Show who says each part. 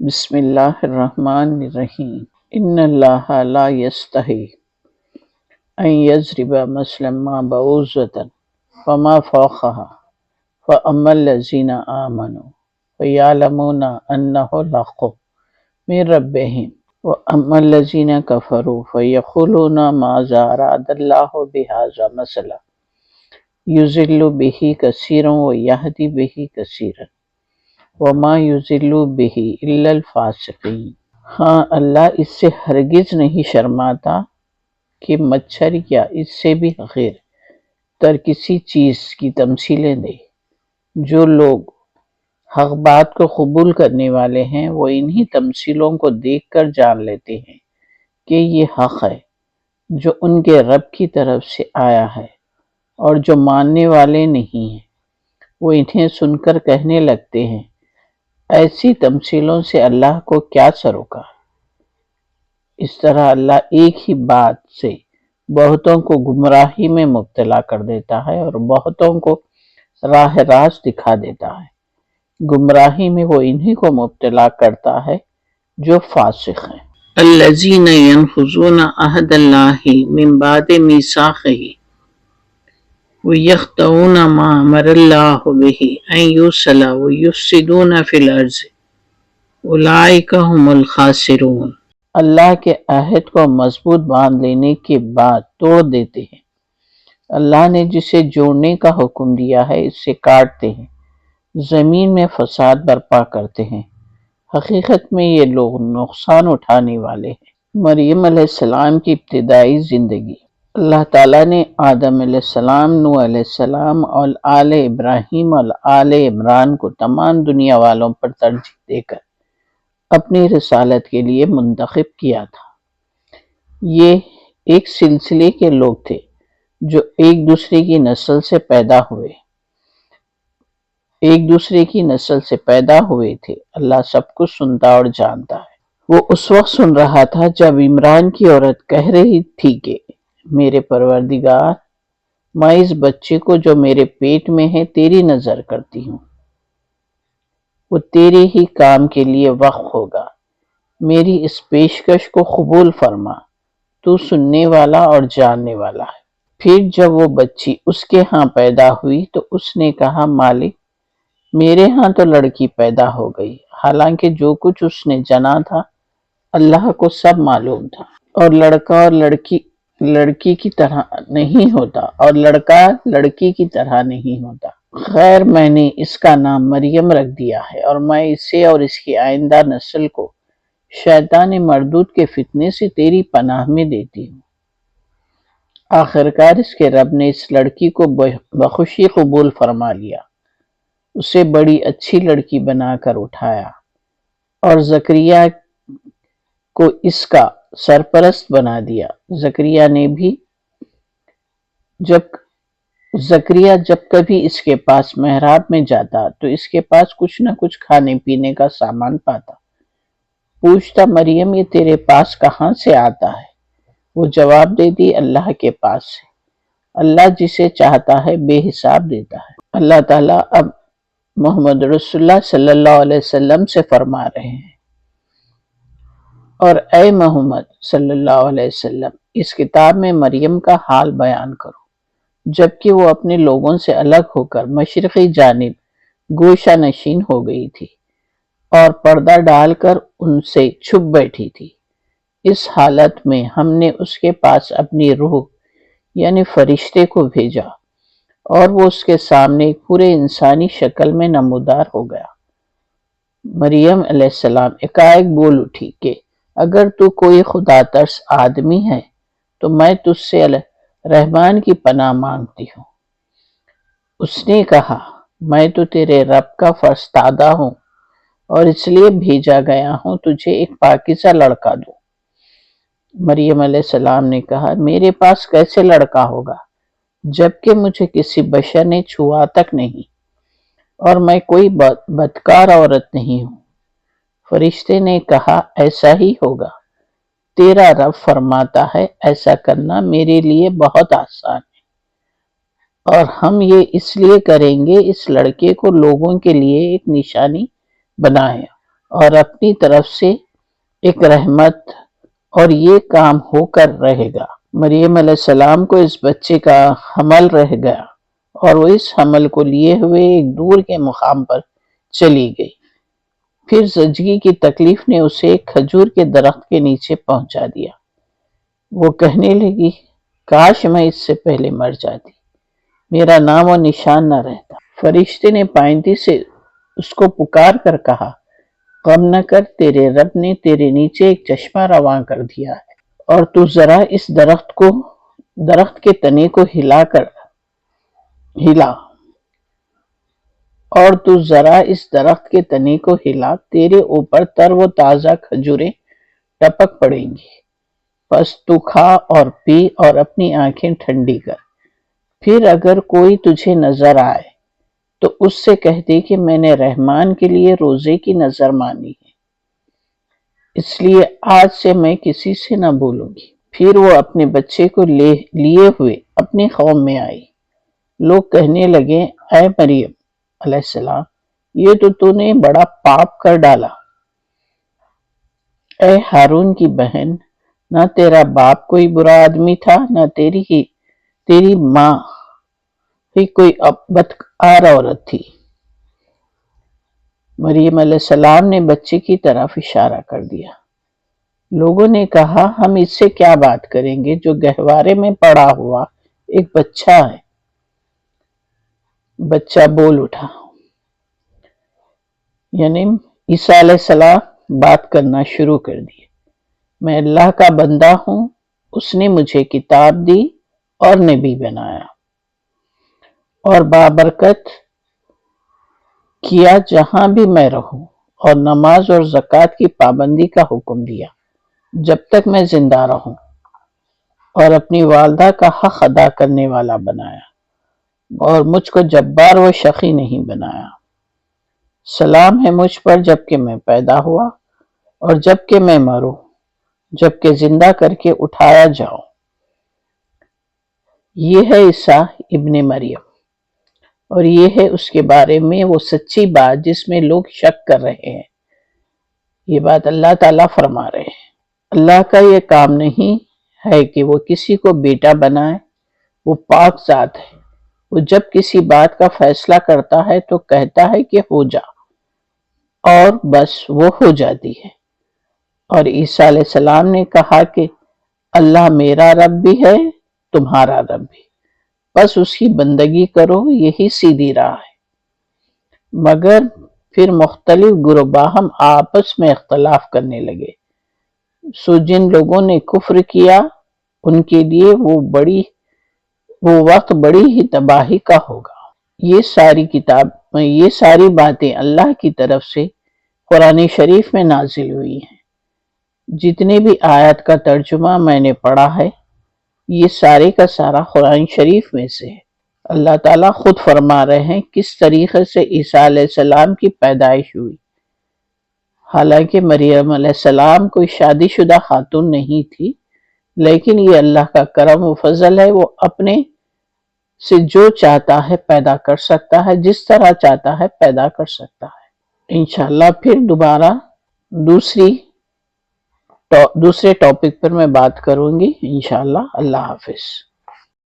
Speaker 1: بسم اللہ الرحمن الرحیم ان اللہ لا یستحی ان یضرب مثلا ما بعوضة فما فوقها فاما الذین آمنوا فیعلمون انہ الحق من ربهم واما الذین کفروا فیقولون ماذا اراد اللہ بہذا مثلا یضل بہ کثیرا ویہدی بہ کثیرا وما یضل بہ الا الفاسقین۔ ہاں، اللہ اس سے ہرگز نہیں شرماتا کہ مچھر یا اس سے بھی حقیر تر کسی چیز کی تمثیلیں دے۔ جو لوگ حق بات کو قبول کرنے والے ہیں وہ انہی تمثیلوں کو دیکھ کر جان لیتے ہیں کہ یہ حق ہے جو ان کے رب کی طرف سے آیا ہے، اور جو ماننے والے نہیں ہیں وہ انہیں سن کر کہنے لگتے ہیں ایسی تمثیلوں سے اللہ کو کیا سروکار۔ اس طرح اللہ ایک ہی بات سے بہتوں کو گمراہی میں مبتلا کر دیتا ہے اور بہتوں کو راہ راست دکھا دیتا ہے۔ گمراہی میں وہ انہی کو مبتلا کرتا ہے جو فاسق ہیں۔ الذین ینقضون عہد اللہ من بعد میثاقہ وَيَقْطَعُونَ مَا أَمَرَ اللَّهُ بِهِ أَن يُوصَلَ وَيُفْسِدُونَ فِي الْأَرْضِ أُولَٰئِكَ هُمُ الْخَاسِرُونَ۔ اللہ کے عہد کو مضبوط باندھ لینے کے بعد توڑ دیتے ہیں۔ اللہ نے جسے جوڑنے کا حکم دیا ہے اس سے کاٹتے ہیں، زمین میں فساد برپا کرتے ہیں۔ حقیقت میں یہ لوگ نقصان اٹھانے والے ہیں۔ مریم علیہ السلام کی ابتدائی زندگی۔ اللہ تعالیٰ نے آدم علیہ السلام، نوح علیہ السلام اور آل ابراہیم اور آل عمران کو تمام دنیا والوں پر ترجیح دے کر اپنی رسالت کے لیے منتخب کیا تھا۔ یہ ایک سلسلے کے لوگ تھے جو ایک دوسرے کی نسل سے پیدا ہوئے تھے۔ اللہ سب کچھ سنتا اور جانتا ہے۔ وہ اس وقت سن رہا تھا جب عمران کی عورت کہہ رہی تھی کہ میرے پروردگار، میں اس بچے کو جو میرے پیٹ میں ہے تیری نظر کرتی ہوں، وہ تیرے ہی کام کے لیے وقف ہوگا، میری اس پیشکش کو قبول فرما، تو سننے والا اور جاننے والا ہے۔ پھر جب وہ بچی اس کے ہاں پیدا ہوئی تو اس نے کہا مالک، میرے ہاں تو لڑکی پیدا ہو گئی، حالانکہ جو کچھ اس نے جنا تھا اللہ کو سب معلوم تھا، اور لڑکا اور لڑکی کی طرح نہیں ہوتا اور لڑکا لڑکی کی طرح نہیں ہوتا۔ خیر، میں نے اس کا نام مریم رکھ دیا ہے، اور میں اسے اور اس کی آئندہ نسل کو شیطان مردود کے فتنے سے تیری پناہ میں دیتی ہوں۔ آخرکار اس کے رب نے اس لڑکی کو بخوشی قبول فرما لیا، اسے بڑی اچھی لڑکی بنا کر اٹھایا، اور زکریا کو اس کا سرپرست بنا دیا۔ زکریا جب کبھی اس کے پاس محراب میں جاتا تو اس کے پاس کچھ نہ کچھ کھانے پینے کا سامان پاتا۔ پوچھتا مریم، یہ تیرے پاس کہاں سے آتا ہے؟ وہ جواب دیتی، اللہ کے پاس سے، اللہ جسے چاہتا ہے بے حساب دیتا ہے۔ اللہ تعالیٰ اب محمد رسول اللہ صلی اللہ علیہ وسلم سے فرما رہے ہیں، اور اے محمد صلی اللہ علیہ وسلم، اس کتاب میں مریم کا حال بیان کرو جبکہ وہ اپنے لوگوں سے الگ ہو کر مشرقی جانب گوشہ نشین ہو گئی تھی اور پردہ ڈال کر ان سے چھپ بیٹھی تھی۔ اس حالت میں ہم نے اس کے پاس اپنی روح یعنی فرشتے کو بھیجا، اور وہ اس کے سامنے ایک پورے انسانی شکل میں نمودار ہو گیا۔ مریم علیہ السلام ایک بول اٹھی کہ اگر تو کوئی خدا ترس آدمی ہے تو میں تجھ سے رحمان کی پناہ مانگتی ہوں۔ اس نے کہا، میں تو تیرے رب کا فرستادہ ہوں اور اس لیے بھیجا گیا ہوں تجھے ایک پاکیزہ لڑکا دوں۔ مریم علیہ السلام نے کہا، میرے پاس کیسے لڑکا ہوگا جبکہ مجھے کسی بشر نے چھوا تک نہیں، اور میں کوئی بدکار عورت نہیں ہوں۔ فرشتے نے کہا، ایسا ہی ہوگا، تیرا رب فرماتا ہے ایسا کرنا میرے لیے بہت آسان ہے، اور ہم یہ اس لیے کریں گے اس لڑکے کو لوگوں کے لیے ایک نشانی بنائیں اور اپنی طرف سے ایک رحمت، اور یہ کام ہو کر رہے گا۔ مریم علیہ السلام کو اس بچے کا حمل رہ گیا اور وہ اس حمل کو لیے ہوئے ایک دور کے مقام پر چلی گئی۔ پھر زچگی کی تکلیف نے اسے ایک کھجور کے درخت کے نیچے پہنچا دیا۔ وہ کہنے لگی، کاش میں اس سے پہلے مر جاتی، میرا نام و نشان نہ رہتا۔ فرشتے نے پائنتی سے اس کو پکار کر کہا، غم نہ کر، تیرے رب نے تیرے نیچے ایک چشمہ رواں کر دیا ہے، اور تو ذرا اس درخت کے تنے کو ہلا تیرے اوپر تر و تازہ کھجوریں ٹپک پڑیں گی، پس تو کھا اور پی اور اپنی آنکھیں ٹھنڈی کر۔ پھر اگر کوئی تجھے نظر آئے تو اس سے کہہ دے کہ میں نے رحمان کے لیے روزے کی نظر مانی ہے، اس لیے آج سے میں کسی سے نہ بولوں گی۔ پھر وہ اپنے بچے کو لیے ہوئے اپنی قوم میں آئی۔ لوگ کہنے لگے، اے مریم علیہ السلام، یہ تو نے بڑا پاپ کر ڈالا۔ اے ہارون کی بہن، نہ تیرا باپ کوئی برا آدمی تھا، نہ تیری ماں ہی کوئی بدکار عورت تھی۔ مریم علیہ السلام نے بچے کی طرف اشارہ کر دیا۔ لوگوں نے کہا، ہم اس سے کیا بات کریں گے جو گہوارے میں پڑا ہوا ایک بچہ ہے۔ بچہ بول اٹھا، یعنی عیسیٰ علیہ السلام بات کرنا شروع کر دی، میں اللہ کا بندہ ہوں، اس نے مجھے کتاب دی اور نبی بنایا، اور بابرکت کیا جہاں بھی میں رہوں، اور نماز اور زکوٰۃ کی پابندی کا حکم دیا جب تک میں زندہ رہوں، اور اپنی والدہ کا حق ادا کرنے والا بنایا، اور مجھ کو جبار و شقی نہیں بنایا۔ سلام ہے مجھ پر جب کہ میں پیدا ہوا اور جب کہ میں مروں، جب کہ زندہ کر کے اٹھایا جاؤں۔ یہ ہے عیسیٰ ابن مریم، اور یہ ہے اس کے بارے میں وہ سچی بات جس میں لوگ شک کر رہے ہیں۔ یہ بات اللہ تعالیٰ فرما رہے ہیں، اللہ کا یہ کام نہیں ہے کہ وہ کسی کو بیٹا بنائے، وہ پاک ذات ہے، وہ جب کسی بات کا فیصلہ کرتا ہے تو کہتا ہے کہ ہو جا، اور بس وہ ہو جاتی ہے۔ اور عیسیٰ علیہ السلام نے کہا کہ اللہ میرا رب بھی ہے، تمہارا رب بھی، بس اس کی بندگی کرو، یہی سیدھی راہ ہے۔ مگر پھر مختلف گروہاں آپس میں اختلاف کرنے لگے، سو جن لوگوں نے کفر کیا ان کے لیے وہ وقت بڑی ہی تباہی کا ہوگا۔ یہ ساری باتیں اللہ کی طرف سے قرآن شریف میں نازل ہوئی ہیں۔ جتنے بھی آیات کا ترجمہ میں نے پڑھا ہے، یہ سارے کا سارا قرآن شریف میں سے ہے۔ اللہ تعالیٰ خود فرما رہے ہیں کس طریقے سے عیسیٰ علیہ السلام کی پیدائش ہوئی۔ حالانکہ مریم علیہ السلام کوئی شادی شدہ خاتون نہیں تھی، لیکن یہ اللہ کا کرم و فضل ہے، وہ اپنے سے جو چاہتا ہے پیدا کر سکتا ہے، جس طرح چاہتا ہے پیدا کر سکتا ہے۔ انشاءاللہ پھر دوبارہ دوسرے ٹاپک پر میں بات کروں گی انشاءاللہ۔ اللہ حافظ۔